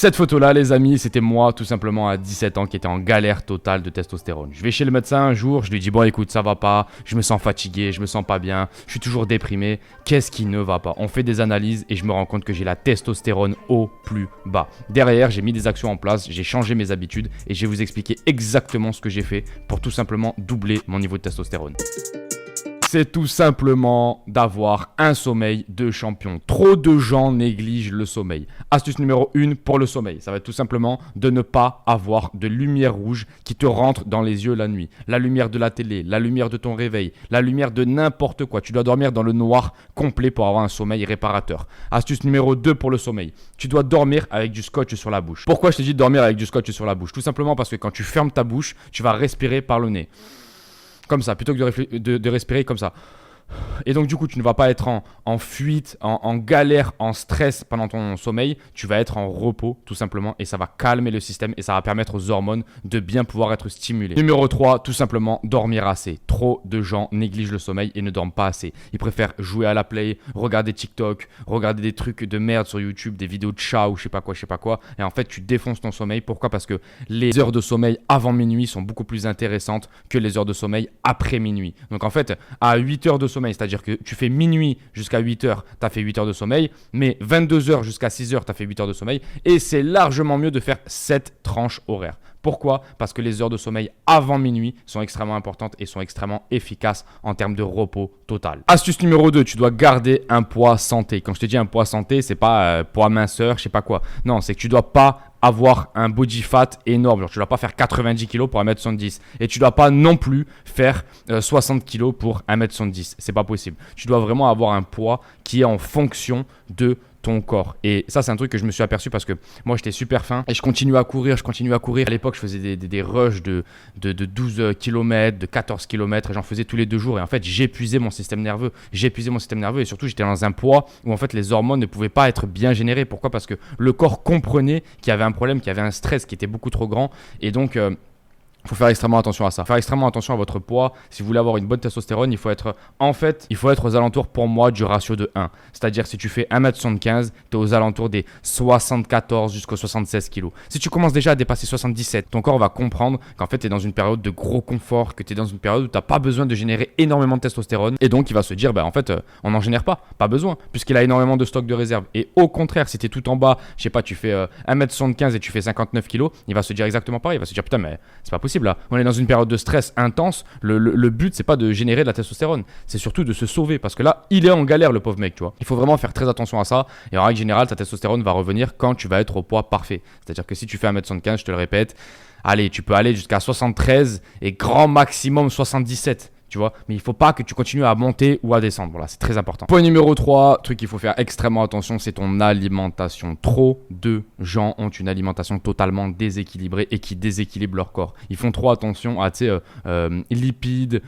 Cette photo-là, les amis, c'était moi tout simplement à 17 ans qui était en galère totale de testostérone. Je vais chez le médecin un jour, je lui dis bon écoute, ça va pas, je me sens fatigué, je me sens pas bien, je suis toujours déprimé, qu'est-ce qui ne va pas? On fait des analyses et je me rends compte que j'ai la testostérone au plus bas. Derrière, j'ai mis des actions en place, j'ai changé mes habitudes et je vais vous expliquer exactement ce que j'ai fait pour tout simplement doubler mon niveau de testostérone. C'est tout simplement d'avoir un sommeil de champion. Trop de gens négligent le sommeil. Astuce numéro 1 pour le sommeil, ça va être tout simplement de ne pas avoir de lumière rouge qui te rentre dans les yeux la nuit. La lumière de la télé, la lumière de ton réveil, la lumière de n'importe quoi. Tu dois dormir dans le noir complet pour avoir un sommeil réparateur. Astuce numéro 2 pour le sommeil, tu dois dormir avec du scotch sur la bouche. Pourquoi je te dis de dormir avec du scotch sur la bouche? Tout simplement parce que quand tu fermes ta bouche, tu vas respirer par le nez. Comme ça, plutôt que de respirer comme ça. Et donc du coup, tu ne vas pas être en fuite, en galère, en stress pendant ton sommeil. Tu vas être en repos tout simplement et ça va calmer le système et ça va permettre aux hormones de bien pouvoir être stimulées. Numéro 3, tout simplement dormir assez. Trop de gens négligent le sommeil et ne dorment pas assez. Ils préfèrent jouer à la play, regarder TikTok, regarder des trucs de merde sur YouTube, des vidéos de chats ou je sais pas quoi. Et en fait, tu défonces ton sommeil. Pourquoi? Parce que les heures de sommeil avant minuit sont beaucoup plus intéressantes que les heures de sommeil après minuit. Donc en fait, à 8 heures de sommeil, c'est-à-dire que tu fais minuit jusqu'à 8 heures, tu as fait 8 heures de sommeil, mais 22 heures jusqu'à 6 heures, tu as fait 8 heures de sommeil, et c'est largement mieux de faire 7 tranches horaires. Pourquoi? Parce que les heures de sommeil avant minuit sont extrêmement importantes et sont extrêmement efficaces en termes de repos total. Astuce numéro 2, tu dois garder un poids santé. Quand je te dis un poids santé, c'est pas poids minceur, je sais pas quoi. Non, c'est que tu dois pas avoir un body fat énorme. Genre, tu dois pas faire 90 kg pour 1m70. Et tu dois pas non plus faire 60 kg pour 1m70. C'est pas possible. Tu dois vraiment avoir un poids qui est en fonction de ton corps. Et ça, c'est un truc que je me suis aperçu parce que moi, j'étais super faim et je continue à courir. À l'époque, je faisais des rushs de 12 km, de 14 km et j'en faisais tous les 2 jours. Et en fait, j'épuisais mon système nerveux. Et surtout, j'étais dans un poids où en fait, les hormones ne pouvaient pas être bien générées. Pourquoi? Parce que le corps comprenait qu'il y avait un problème, qu'il y avait un stress qui était beaucoup trop grand. Et donc, il faut faire extrêmement attention à ça. Faire extrêmement attention à votre poids. Si vous voulez avoir une bonne testostérone, il faut être aux alentours pour moi du ratio de 1. C'est-à-dire si tu fais 1m75, tu es aux alentours des 74 jusqu'aux 76 kg. Si tu commences déjà à dépasser 77, ton corps va comprendre qu'en fait tu es dans une période de gros confort, que tu es dans une période où tu n'as pas besoin de générer énormément de testostérone. Et donc il va se dire, en fait, on n'en génère pas besoin, puisqu'il a énormément de stock de réserve. Et au contraire, si tu es tout en bas, je sais pas, tu fais 1m75 et tu fais 59 kg, il va se dire exactement pareil. Il va se dire, putain, mais c'est pas possible. Là. On est dans une période de stress intense. Le but, c'est pas de générer de la testostérone. C'est surtout de se sauver. Parce que là, il est en galère, le pauvre mec, tu vois. Il faut vraiment faire très attention à ça. Et en règle générale, ta testostérone va revenir quand tu vas être au poids parfait. C'est-à-dire que si tu fais 1m75, je te le répète, allez, tu peux aller jusqu'à 73 et grand maximum 77. Tu vois, mais il ne faut pas que tu continues à monter ou à descendre. Voilà, c'est très important. Point numéro 3, truc qu'il faut faire extrêmement attention, c'est ton alimentation. Trop de gens ont une alimentation totalement déséquilibrée et qui déséquilibre leur corps. Ils font trop attention à lipides,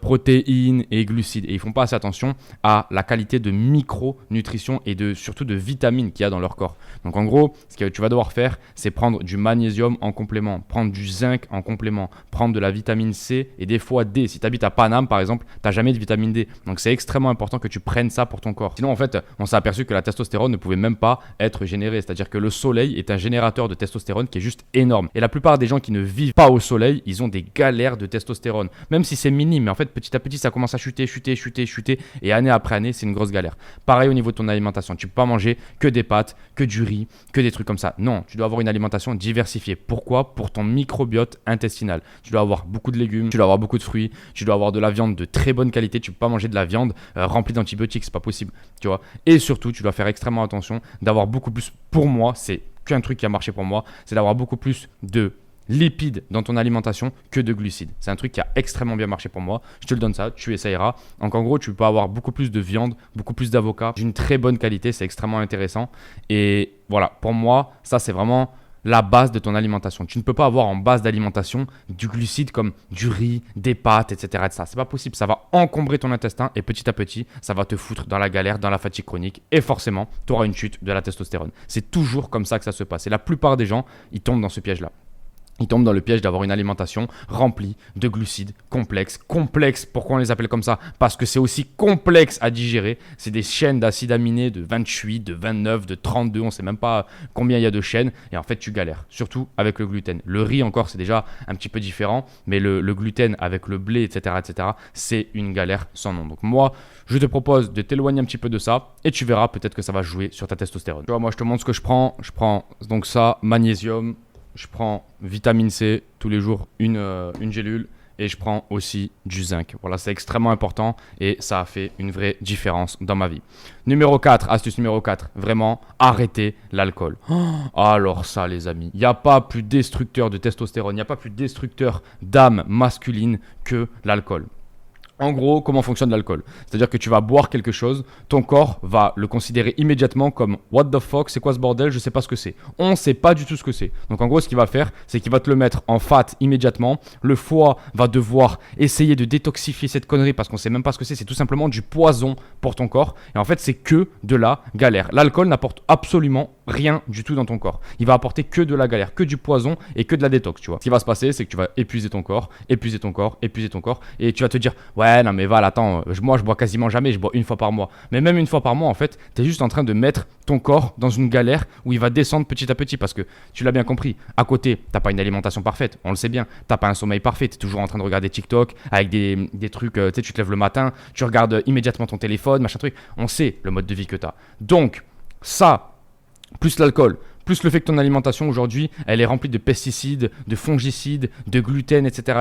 protéines et glucides. Et ils font pas assez attention à la qualité de micronutrition et surtout de vitamines qu'il y a dans leur corps. Donc en gros, ce que tu vas devoir faire, c'est prendre du magnésium en complément, prendre du zinc en complément, prendre de la vitamine C et des fois D. Si tu habites à Paname par exemple, tu n'as jamais de vitamine D. Donc c'est extrêmement important que tu prennes ça pour ton corps. Sinon en fait, on s'est aperçu que la testostérone ne pouvait même pas être générée. C'est-à-dire que le soleil est un générateur de testostérone qui est juste énorme. Et la plupart des gens qui ne vivent pas au soleil, ils ont des galères de testostérone. Même si c'est minime, mais en fait petit à petit ça commence à chuter. Et année après année, c'est une grosse galère. Pareil au niveau de ton alimentation. Tu ne peux pas manger que des pâtes, que du riz, que des trucs comme ça. Non, tu dois avoir une alimentation diversifiée. Pourquoi? Pour ton microbiote intestinal. Tu dois avoir beaucoup de légumes, tu dois avoir beaucoup de fruits, tu dois avoir de la viande de très bonne qualité. Tu peux pas manger de la viande remplie d'antibiotiques, c'est pas possible, tu vois. Et surtout, tu dois faire extrêmement attention d'avoir beaucoup plus. Pour moi, c'est qu'un truc qui a marché pour moi, c'est d'avoir beaucoup plus de lipides dans ton alimentation que de glucides. C'est un truc qui a extrêmement bien marché pour moi. Je te le donne ça, tu essayeras. Donc en gros, tu peux avoir beaucoup plus de viande, beaucoup plus d'avocats, d'une très bonne qualité, c'est extrêmement intéressant. Et voilà, pour moi, ça c'est vraiment la base de ton alimentation. Tu ne peux pas avoir en base d'alimentation du glucide comme du riz, des pâtes, etc. C'est pas possible. Ça va encombrer ton intestin et petit à petit, ça va te foutre dans la galère, dans la fatigue chronique et forcément, tu auras une chute de la testostérone. C'est toujours comme ça que ça se passe. Et la plupart des gens, ils tombent dans ce piège-là. Ils tombent dans le piège d'avoir une alimentation remplie de glucides complexes. Complexes, pourquoi on les appelle comme ça? Parce que c'est aussi complexe à digérer. C'est des chaînes d'acides aminés de 28, de 29, de 32. On ne sait même pas combien il y a de chaînes. Et en fait, tu galères. Surtout avec le gluten. Le riz encore, c'est déjà un petit peu différent. Mais le gluten avec le blé, etc., c'est une galère sans nom. Donc moi, je te propose de t'éloigner un petit peu de ça. Et tu verras peut-être que ça va jouer sur ta testostérone. Tu vois, moi, je te montre ce que je prends. Je prends donc ça, magnésium. Je prends vitamine C tous les jours, une gélule. Et je prends aussi du zinc. Voilà, c'est extrêmement important et ça a fait une vraie différence dans ma vie. Numéro 4, astuce numéro 4, vraiment arrêter l'alcool. Alors ça les amis, il n'y a pas plus destructeur de testostérone, il n'y a pas plus destructeur d'âme masculine que l'alcool. En gros, comment fonctionne l'alcool? C'est-à-dire que tu vas boire quelque chose, ton corps va le considérer immédiatement comme what the fuck, c'est quoi ce bordel, je sais pas ce que c'est. On ne sait pas du tout ce que c'est. Donc en gros, ce qu'il va faire, c'est qu'il va te le mettre en fat immédiatement. Le foie va devoir essayer de détoxifier cette connerie parce qu'on sait même pas ce que c'est. C'est tout simplement du poison pour ton corps. Et en fait, c'est que de la galère. L'alcool n'apporte absolument rien du tout dans ton corps. Il va apporter que de la galère, que du poison et que de la détox, tu vois. Ce qui va se passer, c'est que tu vas épuiser ton corps, et tu vas te dire ouais, non mais Val, attends, moi je bois quasiment jamais, je bois une fois par mois. Mais même une fois par mois, en fait, tu es juste en train de mettre ton corps dans une galère où il va descendre petit à petit parce que tu l'as bien compris. À côté, t'as pas une alimentation parfaite, on le sait bien. T'as pas un sommeil parfait, tu es toujours en train de regarder TikTok avec des trucs, tu sais, tu te lèves le matin, tu regardes immédiatement ton téléphone, machin truc. On sait le mode de vie que tu as. Donc, ça, plus l'alcool, plus le fait que ton alimentation aujourd'hui, elle est remplie de pesticides, de fongicides, de gluten, etc.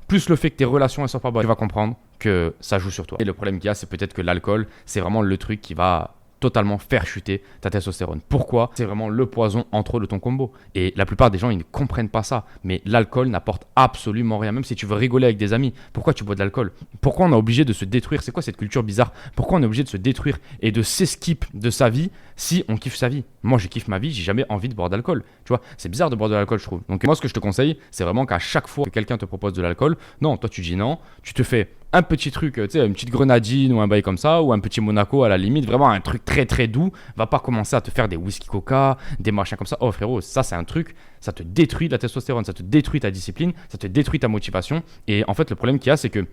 Plus le fait que tes relations elles sont pas bonnes, tu vas comprendre que ça joue sur toi. Et le problème qu'il y a, c'est peut-être que l'alcool, c'est vraiment le truc qui va totalement faire chuter ta testostérone. Pourquoi? C'est vraiment le poison en trop de ton combo. Et la plupart des gens, ils ne comprennent pas ça. Mais l'alcool n'apporte absolument rien. Même si tu veux rigoler avec des amis, pourquoi tu bois de l'alcool? Pourquoi on est obligé de se détruire? C'est quoi cette culture bizarre? Pourquoi on est obligé de se détruire et de s'esquipe de sa vie si on kiffe sa vie? Moi, je kiffe ma vie, j'ai jamais envie de boire d'alcool. Tu vois, c'est bizarre de boire de l'alcool, je trouve. Donc moi, ce que je te conseille, c'est vraiment qu'à chaque fois que quelqu'un te propose de l'alcool, non, toi tu dis non, tu te fais un petit truc, tu sais, une petite grenadine ou un bail comme ça, ou un petit Monaco à la limite, vraiment un truc très très doux. Va pas commencer à te faire des whisky coca, des machins comme ça. Oh frérot, ça c'est un truc, ça te détruit la testostérone, ça te détruit ta discipline, ça te détruit ta motivation. Et en fait, le problème qu'il y a, c'est que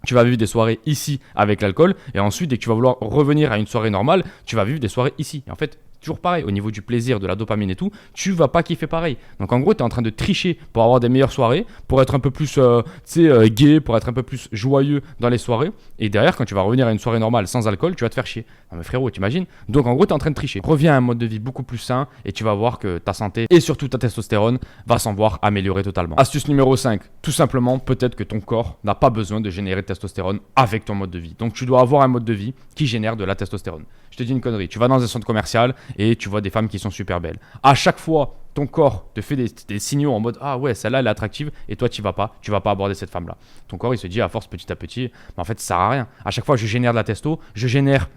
tu vas vivre des soirées ici avec l'alcool, et ensuite, dès que tu vas vouloir revenir à une soirée normale, tu vas vivre des soirées ici. Et en fait, toujours pareil, au niveau du plaisir, de la dopamine et tout, tu vas pas kiffer pareil. Donc en gros, tu es en train de tricher pour avoir des meilleures soirées, pour être un peu plus gay, pour être un peu plus joyeux dans les soirées. Et derrière, quand tu vas revenir à une soirée normale sans alcool, tu vas te faire chier. Non mais frérot, t'imagines? Donc en gros, tu es en train de tricher. Reviens à un mode de vie beaucoup plus sain et tu vas voir que ta santé et surtout ta testostérone va s'en voir améliorer totalement. Astuce numéro 5, tout simplement, peut-être que ton corps n'a pas besoin de générer de testostérone avec ton mode de vie. Donc tu dois avoir un mode de vie qui génère de la testostérone. Je te dis une connerie, tu vas dans un centre commercial et tu vois des femmes qui sont super belles. À chaque fois, ton corps te fait des signaux en mode ah ouais, celle-là elle est attractive et toi tu vas pas aborder cette femme-là. Ton corps il se dit à force petit à petit, mais en fait ça sert à rien. À chaque fois je génère de la testo, je génère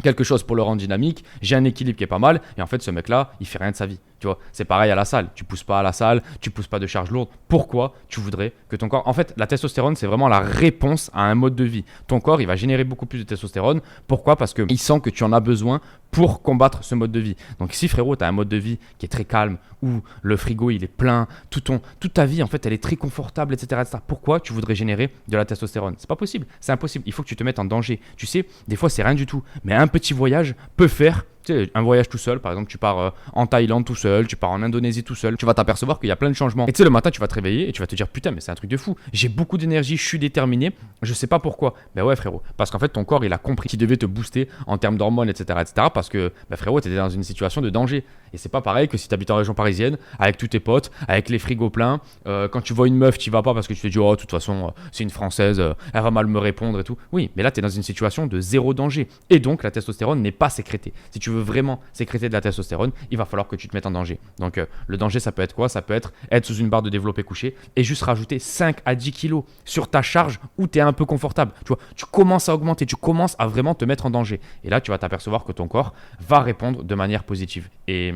quelque chose pour le rendre dynamique, j'ai un équilibre qui est pas mal et en fait ce mec-là il fait rien de sa vie. Tu vois, c'est pareil à la salle. Tu pousses pas à la salle, tu pousses pas de charge lourde. Pourquoi tu voudrais que ton corps... En fait, la testostérone, c'est vraiment la réponse à un mode de vie. Ton corps, il va générer beaucoup plus de testostérone. Pourquoi? Parce qu'il sent que tu en as besoin pour combattre ce mode de vie. Donc si frérot, tu as un mode de vie qui est très calme, où le frigo, il est plein, toute ta vie, en fait, elle est très confortable, etc. Pourquoi tu voudrais générer de la testostérone? C'est pas possible, c'est impossible. Il faut que tu te mettes en danger. Tu sais, des fois, c'est rien du tout. Mais un petit voyage peut faire... Tu sais, un voyage tout seul, par exemple, tu pars en Thaïlande tout seul, tu pars en Indonésie tout seul, tu vas t'apercevoir qu'il y a plein de changements. Et tu sais, le matin, tu vas te réveiller et tu vas te dire putain, mais c'est un truc de fou. J'ai beaucoup d'énergie, je suis déterminé, je sais pas pourquoi. Ben ouais, frérot, parce qu'en fait, ton corps, il a compris qu'il devait te booster en termes d'hormones, etc. Parce que, ben frérot, t'étais dans une situation de danger. Et c'est pas pareil que si t'habites en région parisienne, avec tous tes potes, avec les frigos pleins, quand tu vois une meuf, tu vas pas parce que tu te dis oh, de toute façon, c'est une française, elle va mal me répondre et tout. Oui, mais là, t'es dans une situation de zéro danger. Et donc, la testostérone n'est pas sécrétée. Si tu veux vraiment sécréter de la testostérone, il va falloir que tu te mettes en danger. Donc le danger, ça peut être quoi? Ça peut être sous une barre de développé couché et juste rajouter 5 à 10 kilos sur ta charge où tu es un peu confortable. Tu vois, tu commences à augmenter, tu commences à vraiment te mettre en danger. Et là, tu vas t'apercevoir que ton corps va répondre de manière positive. Et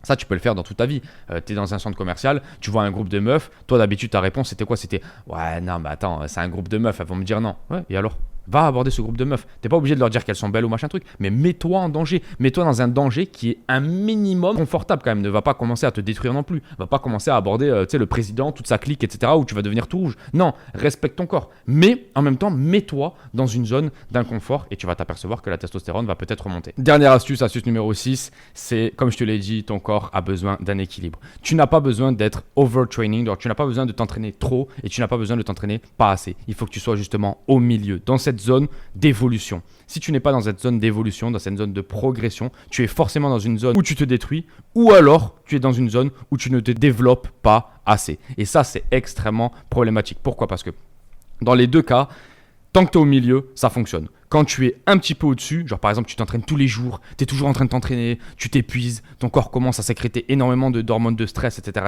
ça, tu peux le faire dans toute ta vie. Tu es dans un centre commercial, tu vois un groupe de meufs. Toi, d'habitude, ta réponse, c'était quoi? C'était ouais, non, mais attends, c'est un groupe de meufs, elles vont me dire non. Ouais, et alors? Va aborder ce groupe de meufs. T'es pas obligé de leur dire qu'elles sont belles ou machin truc, mais mets-toi en danger. Mets-toi dans un danger qui est un minimum confortable quand même. Ne va pas commencer à te détruire non plus. Va pas commencer à aborder le président, toute sa clique, etc. où tu vas devenir tout rouge. Non, respecte ton corps. Mais en même temps, mets-toi dans une zone d'inconfort et tu vas t'apercevoir que la testostérone va peut-être remonter. Dernière astuce, astuce numéro 6, c'est comme je te l'ai dit, ton corps a besoin d'un équilibre. Tu n'as pas besoin d'être overtraining, donc tu n'as pas besoin de t'entraîner trop et tu n'as pas besoin de t'entraîner pas assez. Il faut que tu sois justement au milieu, dans cette zone d'évolution. Si tu n'es pas dans cette zone d'évolution, dans cette zone de progression, tu es forcément dans une zone où tu te détruis ou alors tu es dans une zone où tu ne te développes pas assez. Et ça, c'est extrêmement problématique. Pourquoi? Parce que dans les deux cas, tant que tu es au milieu, ça fonctionne. Quand tu es un petit peu au-dessus, genre par exemple tu t'entraînes tous les jours, tu es toujours en train de t'entraîner, tu t'épuises, ton corps commence à sécréter énormément d'hormones de stress, etc.,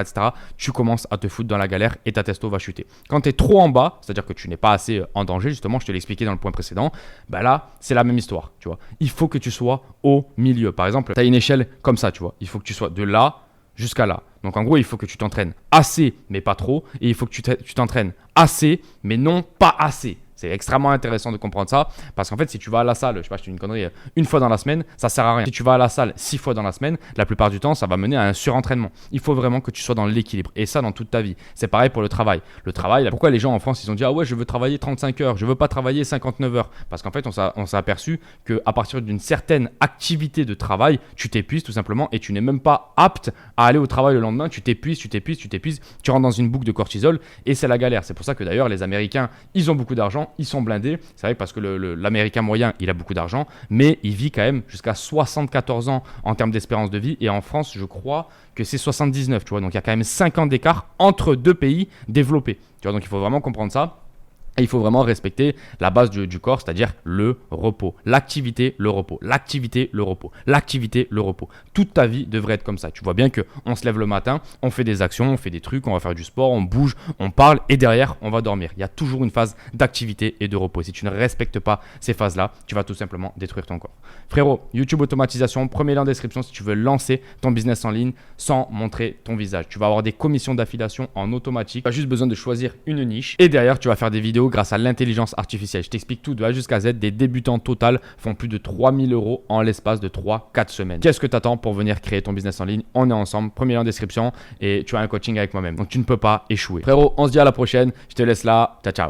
tu commences à te foutre dans la galère et ta testo va chuter. Quand tu es trop en bas, c'est-à-dire que tu n'es pas assez en danger, justement, je te l'ai expliqué dans le point précédent, bah là, c'est la même histoire, tu vois. Il faut que tu sois au milieu. Par exemple, tu as une échelle comme ça, tu vois. Il faut que tu sois de là jusqu'à là. Donc en gros, il faut que tu t'entraînes assez, mais pas trop, et il faut que tu t'entraînes assez, mais non pas assez. C'est extrêmement intéressant de comprendre ça parce qu'en fait, si tu vas à la salle, je sais pas, je te dis une connerie, une fois dans la semaine, ça sert à rien. Si tu vas à la salle 6 fois dans la semaine, la plupart du temps, ça va mener à un surentraînement. Il faut vraiment que tu sois dans l'équilibre et ça dans toute ta vie. C'est pareil pour le travail. Le travail, pourquoi les gens en France, ils ont dit ah ouais, je veux travailler 35 heures, je veux pas travailler 59 heures parce qu'en fait, on s'est aperçu qu'à partir d'une certaine activité de travail, tu t'épuises tout simplement et tu n'es même pas apte à aller au travail le lendemain. Tu t'épuises, tu rentres dans une boucle de cortisol et c'est la galère. C'est pour ça que d'ailleurs, les Américains, ils ont beaucoup d'argent. Ils sont blindés. C'est vrai parce que l'Américain moyen, il a beaucoup d'argent, mais il vit quand même jusqu'à 74 ans en termes d'espérance de vie. Et en France, je crois que c'est 79, tu vois. Donc, il y a quand même 5 ans d'écart entre deux pays développés. Tu vois, donc il faut vraiment comprendre ça. Et il faut vraiment respecter la base du corps, c'est-à-dire le repos. L'activité, le repos. L'activité, le repos. L'activité, le repos. Toute ta vie devrait être comme ça. Tu vois bien qu'on se lève le matin, on fait des actions, on fait des trucs, on va faire du sport, on bouge, on parle et derrière, on va dormir. Il y a toujours une phase d'activité et de repos. Si tu ne respectes pas ces phases-là, tu vas tout simplement détruire ton corps. Frérot, YouTube automatisation, premier lien en description si tu veux lancer ton business en ligne sans montrer ton visage. Tu vas avoir des commissions d'affiliation en automatique. Tu as juste besoin de choisir une niche et derrière, tu vas faire des vidéos grâce à l'intelligence artificielle. Je t'explique tout de A jusqu'à Z. Des débutants total font plus de 3000 € en l'espace de 3-4 semaines. Qu'est-ce que tu attends pour venir créer ton business en ligne? On est ensemble. Premier lien en description et tu as un coaching avec moi-même. Donc tu ne peux pas échouer. Frérot, on se dit à la prochaine. Je te laisse là. Ciao, ciao.